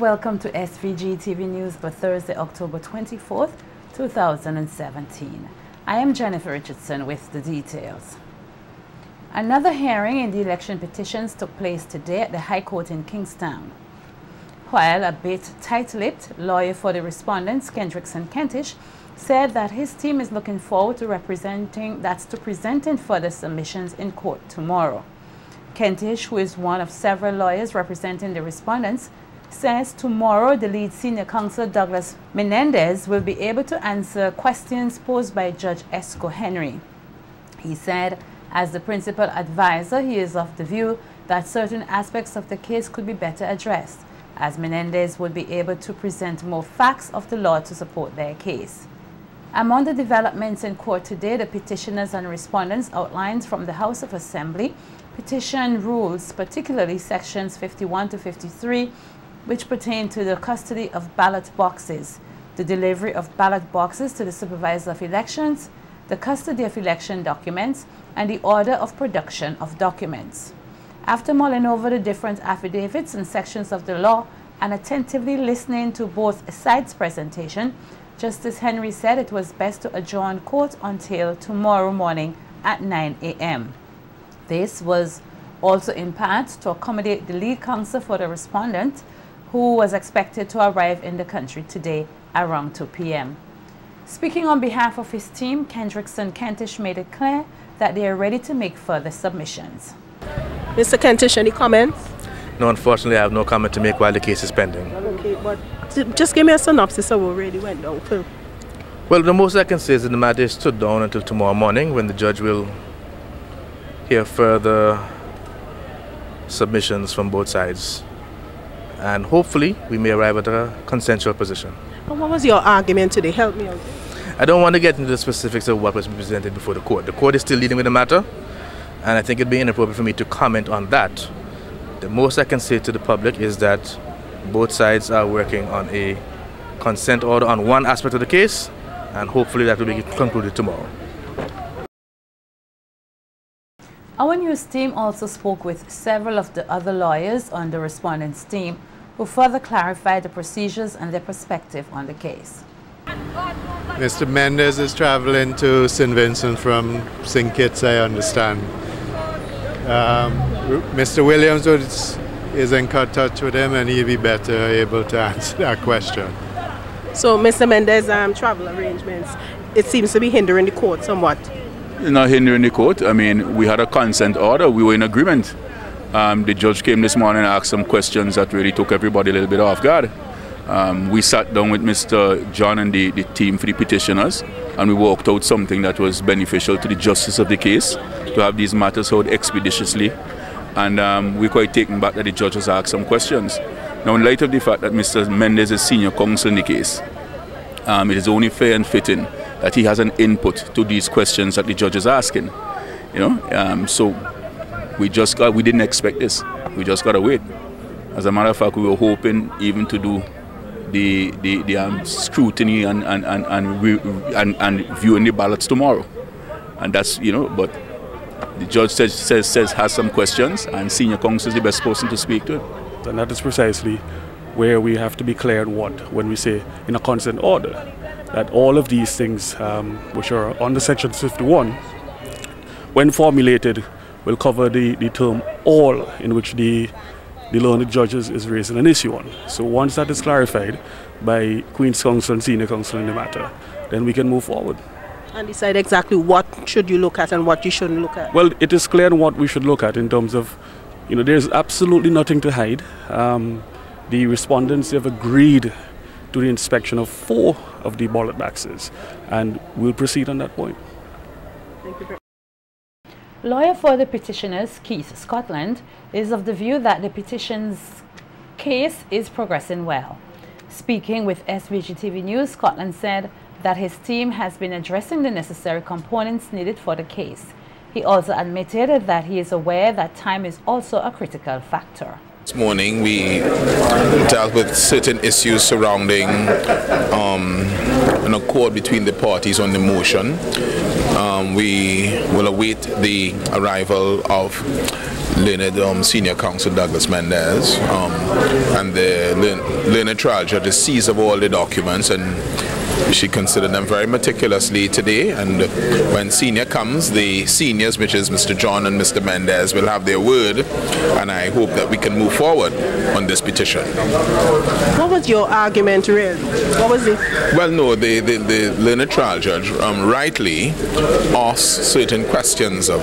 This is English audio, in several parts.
Welcome to SVG-TV News for Thursday, October 24th, 2017. I am Jennifer Richardson with the details. Another hearing in the election petitions took place today at the High Court in Kingstown. While a bit tight-lipped, lawyer for the respondents, Kendrickson Kentish, said that his team is looking forward to presenting further submissions in court tomorrow. Kentish, who is one of several lawyers representing the respondents, says tomorrow the lead senior counsel Douglas Menendez will be able to answer questions posed by Judge Esco Henry. He said, as the principal advisor, he is of the view that certain aspects of the case could be better addressed, as Menendez would be able to present more facts of the law to support their case. Among the developments in court today, the petitioners and respondents outlined from the House of Assembly petition rules, particularly sections 51 to 53, which pertain to the custody of ballot boxes, the delivery of ballot boxes to the supervisor of elections, the custody of election documents, and the order of production of documents. After mulling over the different affidavits and sections of the law and attentively listening to both sides' presentation, Justice Henry said it was best to adjourn court until tomorrow morning at 9 a.m. This was also in part to accommodate the lead counsel for the respondent, who was expected to arrive in the country today around 2 p.m. Speaking on behalf of his team, Kendrickson Kentish made it clear that they are ready to make further submissions. Mr. Kentish, any comments? No, unfortunately, I have no comment to make while the case is pending. Okay, but just give me a synopsis of what really went down, too. Well, the most I can say is that the matter is stood down until tomorrow morning, when the judge will hear further submissions from both sides. And hopefully, we may arrive at a consensual position. And what was your argument today? Help me out. I don't want to get into the specifics of what was presented before the court. The court is still dealing with the matter, and I think it would be inappropriate for me to comment on that. The most I can say to the public is that both sides are working on a consent order on one aspect of the case, and hopefully that will be concluded tomorrow. Our news team also spoke with several of the other lawyers on the respondents' team, who further clarified the procedures and their perspective on the case. Mr. Mendes is traveling to St. Vincent from St. Kitts, I understand. Mr. Williams is in touch with him, and he'll be better able to answer that question. So, Mr. Mendes' travel arrangements, it seems to be hindering the court somewhat. Not hindering the court. I mean, we had a consent order. We were in agreement. The judge came this morning and asked some questions that really took everybody a little bit off guard. We sat down with Mr. John and the team for the petitioners, and we worked out something that was beneficial to the justice of the case, to have these matters heard expeditiously. And we're quite taken back that the judge has asked some questions. Now, in light of the fact that Mr. Mendes is senior counsel in the case, it is only fair and fitting that he has an input to these questions that the judge is asking. You know, so we didn't expect this. We just got to wait. As a matter of fact, we were hoping even to do the scrutiny and viewing the ballots tomorrow. And that's, you know, but the judge says has some questions, and senior counsel is the best person to speak to. And that is precisely where we have to be clear on when we say in a consent order, that all of these things which are under section 51, when formulated, will cover the term all, in which the learned judges is raising an issue on. So once that is clarified by Queen's Counsel and Senior Counsel in the matter, then we can move forward. And decide exactly what should you look at and what you shouldn't look at. Well, it is clear what we should look at in terms of, you know, there's absolutely nothing to hide. The respondents have agreed to the inspection of 4 of the ballot boxes, and we'll proceed on that point. Thank you. Lawyer for the petitioners, Keith Scotland, is of the view that the petition's case is progressing well. Speaking with SVGTV News, Scotland said that his team has been addressing the necessary components needed for the case. He also admitted that he is aware that time is also a critical factor. This morning we dealt with certain issues surrounding an accord between the parties on the motion. We will await the arrival of learned Senior Counsel Douglas Mendez and the learned trial judge seized of all the documents, and she considered them very meticulously today. And when senior comes, the seniors, which is Mr. John and Mr. Mendez, will have their word, and I hope that we can move forward on this petition. What was your argument really? What was it? Well, no, the learned trial judge rightly asked certain questions of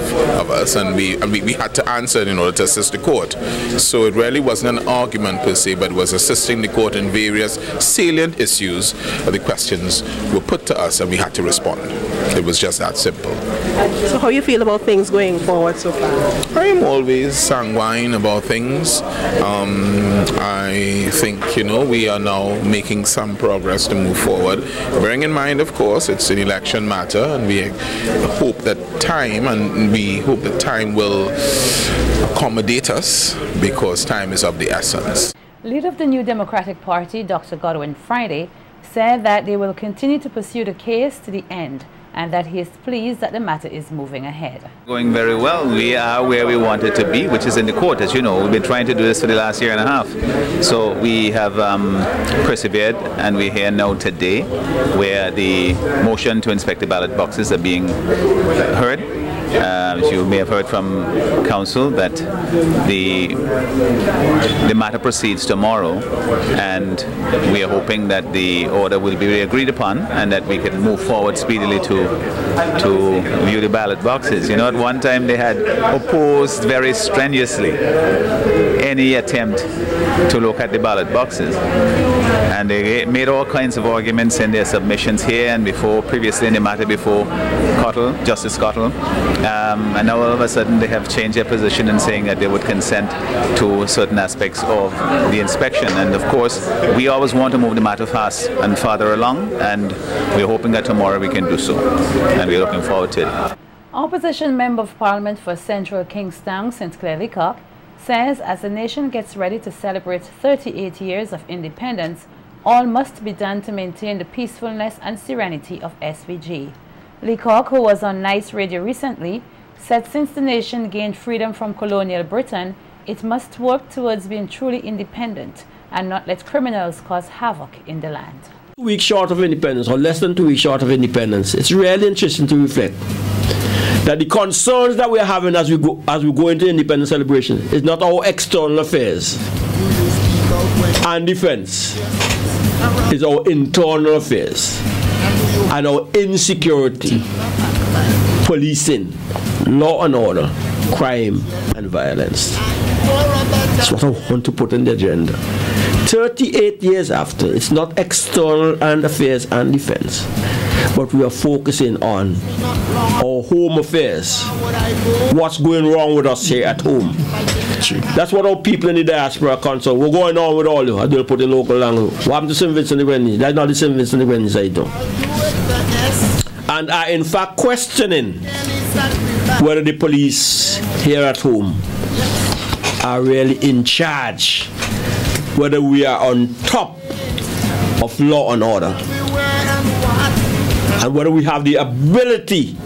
us, and we had to answer in order to assist the court. So it really wasn't an argument per se, but was assisting the court in various salient issues. The questions were put to us and we had to respond. It was just that simple. So how you feel about things going forward so far? I am always sanguine about things. I think, you know, we are now making some progress to move forward. Bearing in mind, of course, it's an election matter, and we hope that time will accommodate us, because time is of the essence. Leader of the New Democratic Party, Dr. Godwin Friday, said that they will continue to pursue the case to the end, and that he is pleased that the matter is moving ahead. Going very well. We are where we wanted to be, which is in the court. As you know, we've been trying to do this for the last year and a half. So we have persevered, and we're here now today, where the motion to inspect the ballot boxes are being heard. As you may have heard from counsel, that the matter proceeds tomorrow, and we are hoping that the order will be agreed upon and that we can move forward speedily to view the ballot boxes. You know, at one time they had opposed very strenuously any attempt to look at the ballot boxes, and they made all kinds of arguments in their submissions here and previously in the matter before Justice Cottle. And now all of a sudden they have changed their position in saying that they would consent to certain aspects of the inspection. And of course, we always want to move the matter fast and farther along, and we're hoping that tomorrow we can do so. And we're looking forward to it. Opposition Member of Parliament for Central Kingstown, St. Clair Leacock, says as the nation gets ready to celebrate 38 years of independence, all must be done to maintain the peacefulness and serenity of SVG. Leacock, who was on Nice Radio recently, said since the nation gained freedom from colonial Britain, it must work towards being truly independent and not let criminals cause havoc in the land. 2 weeks short of independence, or less than 2 weeks short of independence, it's really interesting to reflect that the concerns that we are having as we go into independence celebration is not our external affairs and defense, it's our internal affairs and our insecurity, policing, law and order, crime and violence. That's what I want to put in the agenda. 38 years after, it's not external and affairs and defense, but we are focusing on our home affairs, what's going wrong with us here at home. That's what our people in the diaspora are concerned. We're going on with all you. I don't put in local language. What happened to St. Vincent de Grenadines? That's not the St. Vincent de Grenadines I do. And are in fact questioning whether the police here at home are really in charge, whether we are on top of law and order, and whether we have the ability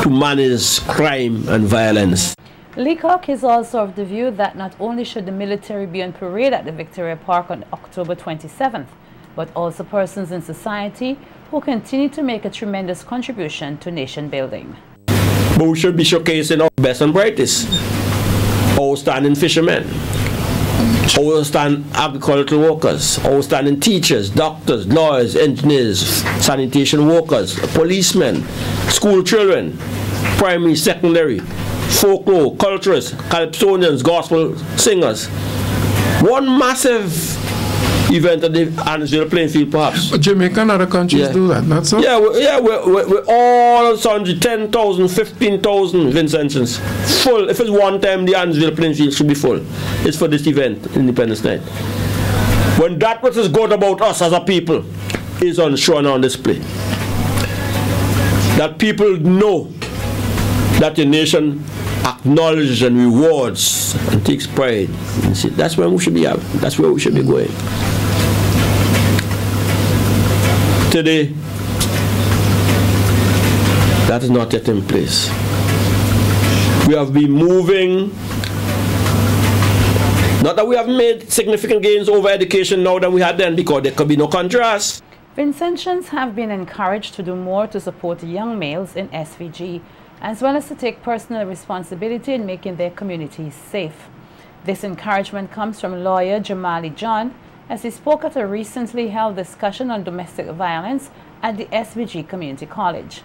to manage crime and violence. Leacock is also of the view that not only should the military be on parade at the Victoria Park on October 27th, but also persons in society who continue to make a tremendous contribution to nation building. But we should be showcasing our best and brightest, outstanding fishermen, outstanding agricultural workers, outstanding teachers, doctors, lawyers, engineers, sanitation workers, policemen, school children, primary, secondary, folklore, culturists, calypsonians, gospel singers. One massive event at the Annisville playing field, perhaps. But Jamaica and other countries do that, not so? Yeah, we're all sundry, 10,000, 15,000 Vincentians. Full. If it's one time, the Annisville playing field should be full. It's for this event, Independence Night. When that which is good about us as a people is shown on display, that people know that the nation acknowledges and rewards and takes pride. That's where we should be at. That's where we should be going. Today, that is not yet in place. We have been moving. Not that we have made significant gains over education now than we had then, because there could be no contrast. Vincentians have been encouraged to do more to support young males in SVG, as well as to take personal responsibility in making their communities safe. This encouragement comes from lawyer Jamali John as he spoke at a recently held discussion on domestic violence at the SVG Community College.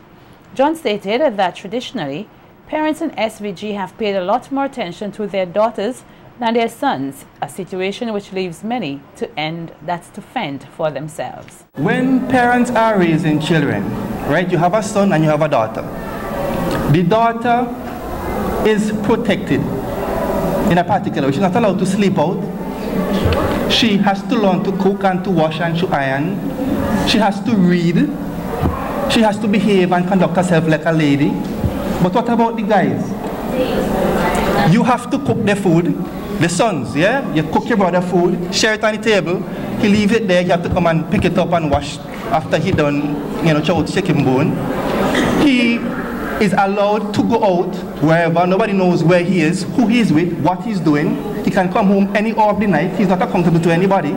John stated that traditionally, parents in SVG have paid a lot more attention to their daughters than their sons, a situation which leaves many to fend for themselves. When parents are raising children, right, you have a son and you have a daughter. The daughter is protected in a particular way. She's not allowed to sleep out. She has to learn to cook and to wash and to iron. She has to read. She has to behave and conduct herself like a lady. But what about the guys? You have to cook their food. The sons, yeah? You cook your brother food, share it on the table. He leaves it there. You have to come and pick it up and wash after he done, chow out chicken bone. He is allowed to go out wherever. Nobody knows where he is, who he is with, what he's doing. He can come home any hour of the night. He's not accountable to anybody.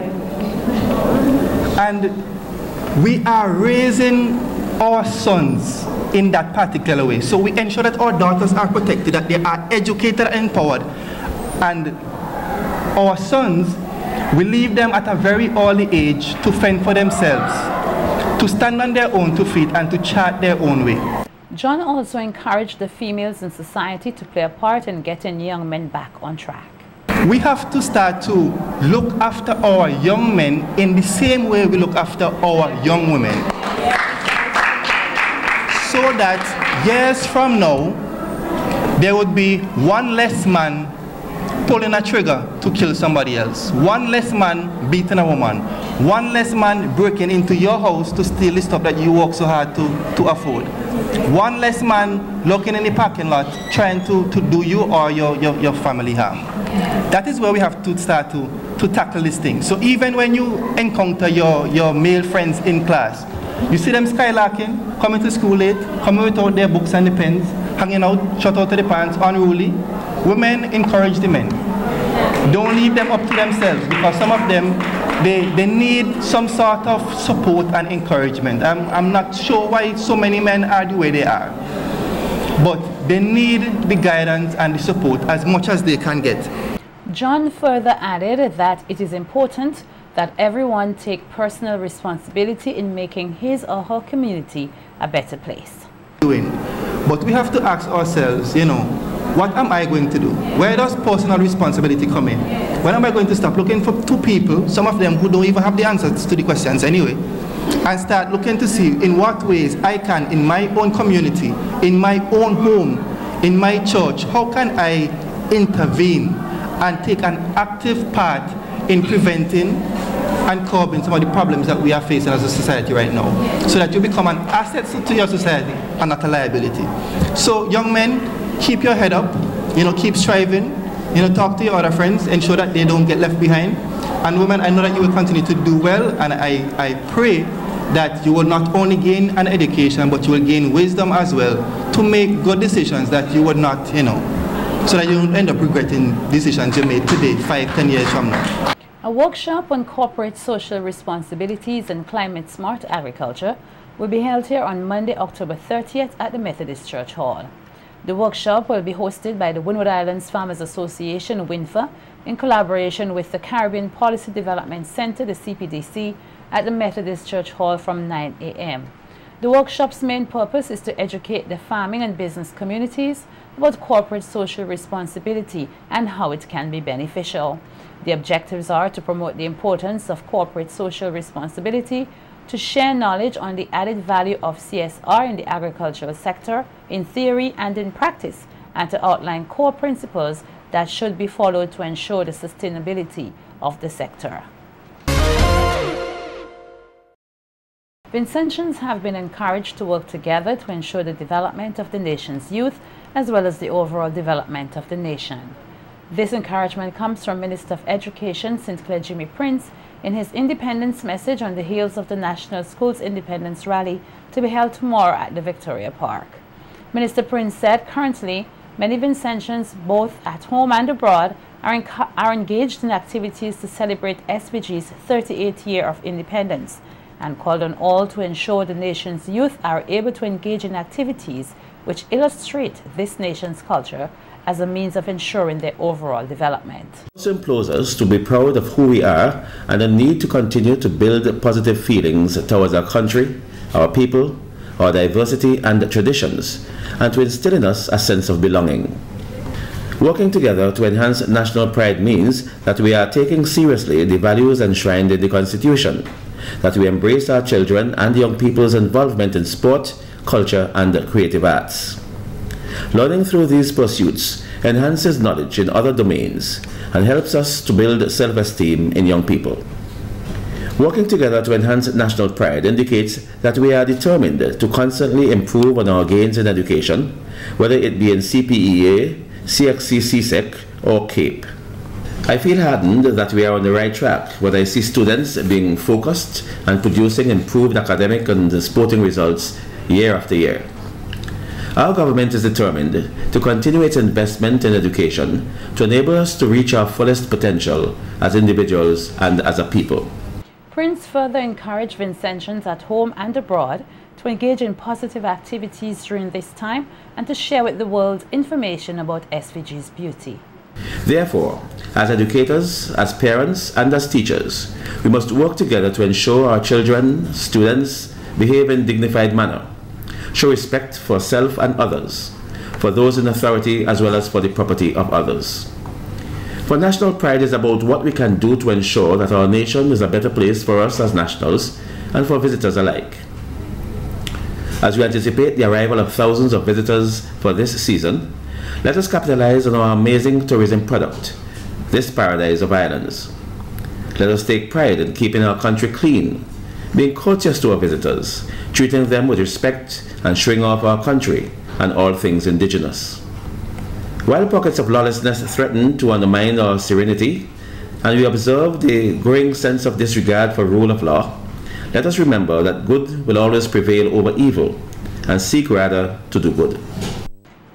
And we are raising our sons in that particular way. So we ensure that our daughters are protected, that they are educated and empowered. And our sons, we leave them at a very early age to fend for themselves, to stand on their own 2 feet and to chart their own way. John also encouraged the females in society to play a part in getting young men back on track. We have to start to look after our young men in the same way we look after our young women. So that years from now, there would be one less man pulling a trigger to kill somebody else, one less man beating a woman, one less man breaking into your house to steal the stuff that you work so hard to afford, one less man looking in the parking lot trying to do you or your family harm. That is where we have to start to tackle this thing. So even when you encounter your male friends in class, you see them skylarking, coming to school late, coming without their books and the pens, hanging out, shut out to the pants, unruly. Women encourage the men. Don't leave them up to themselves, because some of them, they need some sort of support and encouragement. I'm not sure why so many men are the way they are. But they need the guidance and the support as much as they can get. John further added that it is important that everyone take personal responsibility in making his or her community a better place. But we have to ask ourselves, what am I going to do? Where does personal responsibility come in? When am I going to stop looking for two people, some of them who don't even have the answers to the questions anyway, and start looking to see in what ways I can, in my own community, in my own home, in my church, how can I intervene and take an active part in preventing and curbing some of the problems that we are facing as a society right now, so that you become an asset to your society and not a liability. So young men, keep your head up, keep striving, talk to your other friends, ensure that they don't get left behind. And women, I know that you will continue to do well, and I pray that you will not only gain an education, but you will gain wisdom as well to make good decisions that you would not, so that you don't end up regretting decisions you made today, 5-10 years from now. A workshop on corporate social responsibilities and climate-smart agriculture will be held here on Monday, October 30th at the Methodist Church Hall. The workshop will be hosted by the Windward Islands Farmers Association, WINFA, in collaboration with the Caribbean Policy Development Center, the CPDC, at the Methodist Church Hall from 9 a.m. The workshop's main purpose is to educate the farming and business communities about corporate social responsibility and how it can be beneficial. The objectives are to promote the importance of corporate social responsibility, to share knowledge on the added value of CSR in the agricultural sector, in theory and in practice, and to outline core principles that should be followed to ensure the sustainability of the sector. Vincentians have been encouraged to work together to ensure the development of the nation's youth as well as the overall development of the nation. This encouragement comes from Minister of Education St. Clair Jimmy Prince in his independence message on the heels of the National Schools Independence Rally to be held tomorrow at the Victoria Park. Minister Prince said currently Many Vincentians, both at home and abroad, are engaged in activities to celebrate SVG's 38th year of independence, and called on all to ensure the nation's youth are able to engage in activities which illustrate this nation's culture as a means of ensuring their overall development. It also implores us to be proud of who we are and the need to continue to build positive feelings towards our country, our people, our diversity and traditions, and to instill in us a sense of belonging. Working together to enhance national pride means that we are taking seriously the values enshrined in the Constitution, that we embrace our children and young people's involvement in sport, culture, and creative arts. Learning through these pursuits enhances knowledge in other domains and helps us to build self-esteem in young people. Working together to enhance national pride indicates that we are determined to constantly improve on our gains in education, whether it be in CPEA, CXC, CSEC, or CAPE. I feel heartened that we are on the right track when I see students being focused and producing improved academic and sporting results year after year. Our government is determined to continue its investment in education to enable us to reach our fullest potential as individuals and as a people. Prince further encouraged Vincentians at home and abroad to engage in positive activities during this time and to share with the world information about SVG's beauty. Therefore, as educators, as parents, and as teachers, we must work together to ensure our children, students, behave in a dignified manner, show respect for self and others, for those in authority as well as for the property of others. For national pride is about what we can do to ensure that our nation is a better place for us as nationals and for visitors alike. As we anticipate the arrival of thousands of visitors for this season, let us capitalize on our amazing tourism product, this paradise of islands. Let us take pride in keeping our country clean, being courteous to our visitors, treating them with respect and showing off our country and all things indigenous. While pockets of lawlessness threaten to undermine our serenity, and we observe the growing sense of disregard for rule of law, let us remember that good will always prevail over evil, and seek rather to do good.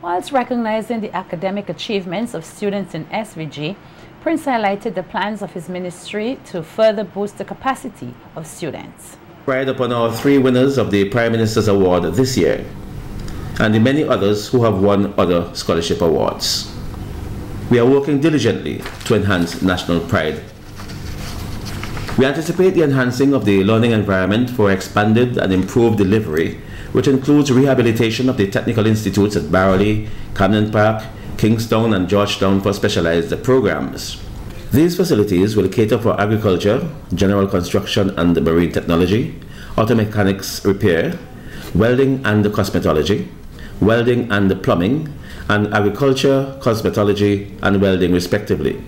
Whilst recognizing the academic achievements of students in SVG, Prince highlighted the plans of his ministry to further boost the capacity of students. Pride upon our 3 winners of the Prime Minister's Award this year, and the many others who have won other scholarship awards. We are working diligently to enhance national pride. We anticipate the enhancing of the learning environment for expanded and improved delivery, which includes rehabilitation of the technical institutes at Barrowley, Camden Park, Kingstown and Georgetown for specialized programs. These facilities will cater for agriculture, general construction and marine technology, auto mechanics repair, welding and cosmetology, welding and plumbing, and agriculture, cosmetology and welding respectively.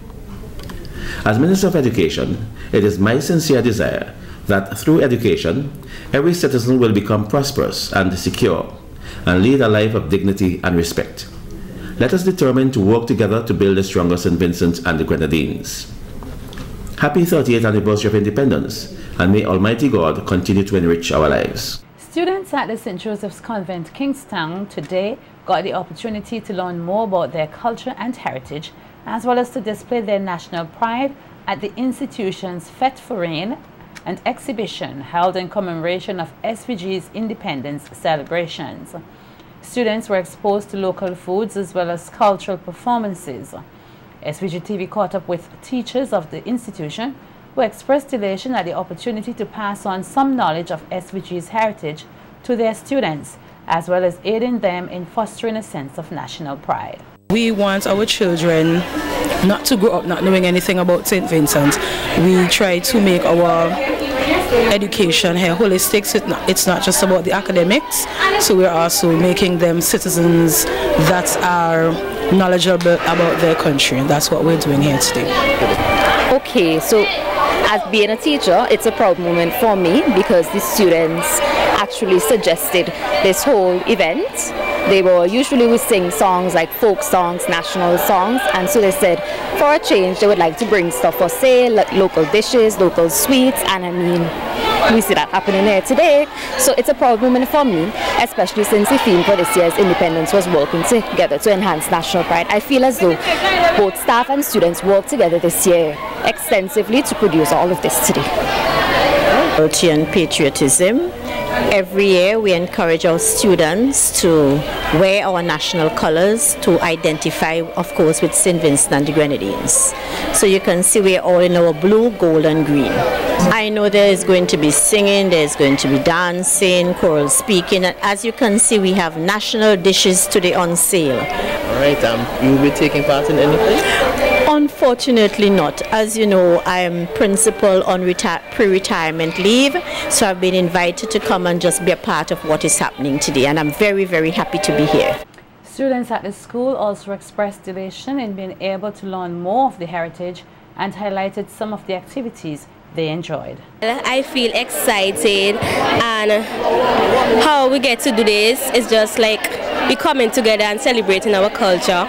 As Minister of Education, it is my sincere desire that through education, every citizen will become prosperous and secure and lead a life of dignity and respect. Let us determine to work together to build a stronger St. Vincent and the Grenadines. Happy 38th anniversary of independence, and may Almighty God continue to enrich our lives. Students at the St. Joseph's Convent, Kingstown, today got the opportunity to learn more about their culture and heritage, as well as to display their national pride at the institution's Fête Foraine, an exhibition held in commemoration of SVG's independence celebrations. Students were exposed to local foods as well as cultural performances. SVG-TV caught up with teachers of the institution who expressed elation at the opportunity to pass on some knowledge of SVG's heritage to their students, as well as aiding them in fostering a sense of national pride. We want our children not to grow up not knowing anything about St. Vincent. We try to make our education here holistic, so it's not just about the academics, so we're also making them citizens that are knowledgeable about their country, and that's what we're doing here today. Okay, so as being a teacher, it's a proud moment for me because the students actually suggested this whole event. They were usually we sing songs like folk songs, national songs, and so they said for a change they would like to bring stuff for sale, like local dishes, local sweets, and I mean we see that happening here today. So it's a proud moment for me, especially since the theme for this year's Independence was working together to enhance national pride. I feel as though both staff and students worked together this year extensively to produce all of this today. Loyalty and patriotism. Every year we encourage our students to wear our national colors to identify, of course, with St. Vincent and the Grenadines. So you can see we're all in our blue, gold and green. I know there is going to be singing, there's going to be dancing, choral speaking, and as you can see we have national dishes today on sale. Alright, you will be taking part in anything? Unfortunately not. As you know, I am principal on pre-retirement leave, so I've been invited to come and just be a part of what is happening today, and I'm very, very happy to be here. Students at the school also expressed elation in being able to learn more of the heritage and highlighted some of the activities they enjoyed. I feel excited, and how we get to do this is just like we coming together and celebrating our culture.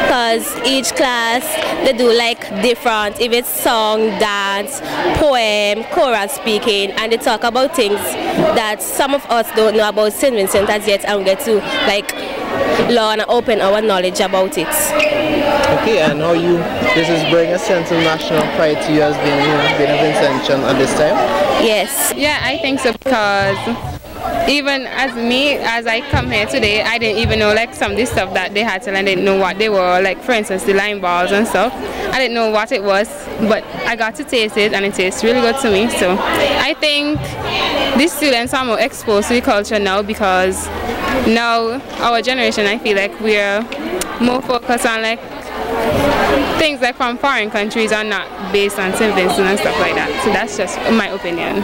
Because each class, they do like different, if it's song, dance, poem, choral speaking, and they talk about things that some of us don't know about St. Vincent as yet, and we get to like learn and open our knowledge about it. Okay, and how this is bringing a sense of national pride to you as being a Vincentian at this time? Yes. Yeah, I think so, because even as I come here today, I didn't even know like some of the stuff that they had to learn. I didn't know what they were, like for instance the line balls and stuff. I didn't know what it was, but I got to taste it and it tastes really good to me. So I think these students are more exposed to the culture now, because now our generation, I feel like we're more focused on like things like from foreign countries are not based on St. Vincent and stuff like that. So that's just my opinion.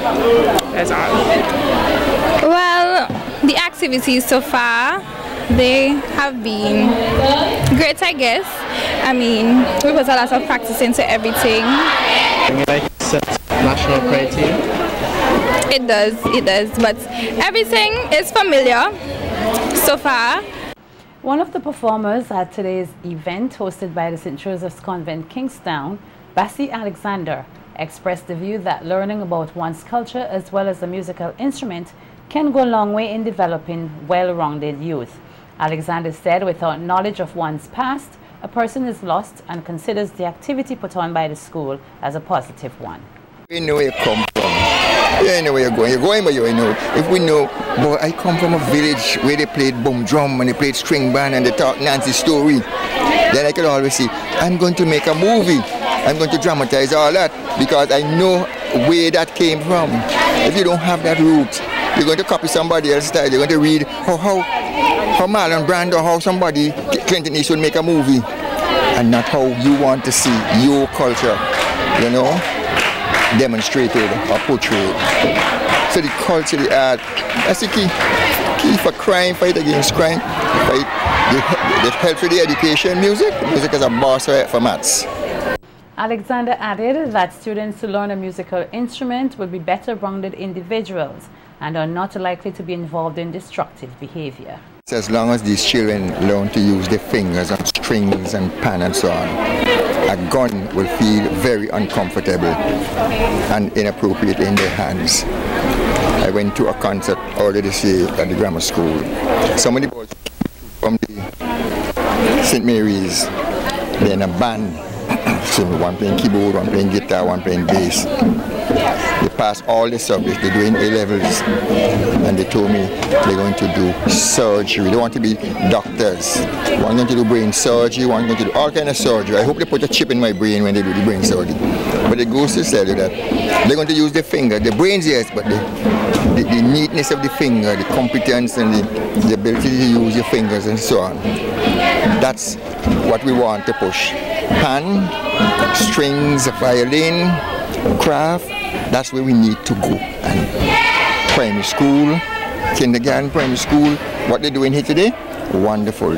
That's all. Well, the activities so far, they have been great, I guess. I mean, we put a lot of practice into everything. You like national pride to you? It does, but everything is familiar so far. One of the performers at today's event, hosted by the St. Joseph's Convent, Kingstown, Bessie Alexander, expressed the view that learning about one's culture as well as a musical instrument can go a long way in developing well-rounded youth. Alexander said without knowledge of one's past, a person is lost, and considers the activity put on by the school as a positive one. We know where you come from. You know where you're going. You're going, but you know. If we know, but I come from a village where they played boom drum and they played string band and they taught Nancy's story, then I could always say, I'm going to make a movie. I'm going to dramatize all that, because I know where that came from. If you don't have that root, you're going to copy somebody else's style. You're going to read how Marlon Brando or how somebody, Clinton Eastwood, make a movie, and not how you want to see your culture, you know, demonstrated or portrayed. So the culture, the art, that's the key for crime, fight against crime, fight. It helps with the education. Music is a boss for maths. Alexander added that students who learn a musical instrument will be better rounded individuals and are not likely to be involved in destructive behavior. As long as these children learn to use their fingers and strings and pan and so on, a gun will feel very uncomfortable and inappropriate in their hands. I went to a concert earlier this year at the grammar school. Some of the boys from the St. Mary's, they're in a band. So one playing keyboard, one playing guitar, one playing bass. They passed all the subjects. They're doing A-levels, and they told me they're going to do surgery. They want to be doctors. One going to do brain surgery, one going to do all kind of surgery. I hope they put a chip in my brain when they do the brain surgery. But it goes to tell you that they're going to use their finger. The brains, yes, but the neatness of the finger, the competence and the ability to use your fingers and so on. That's what we want to push. Hand, strings, violin, craft, that's where we need to go. And primary school, kindergarten, primary school, what they're doing here today, wonderful.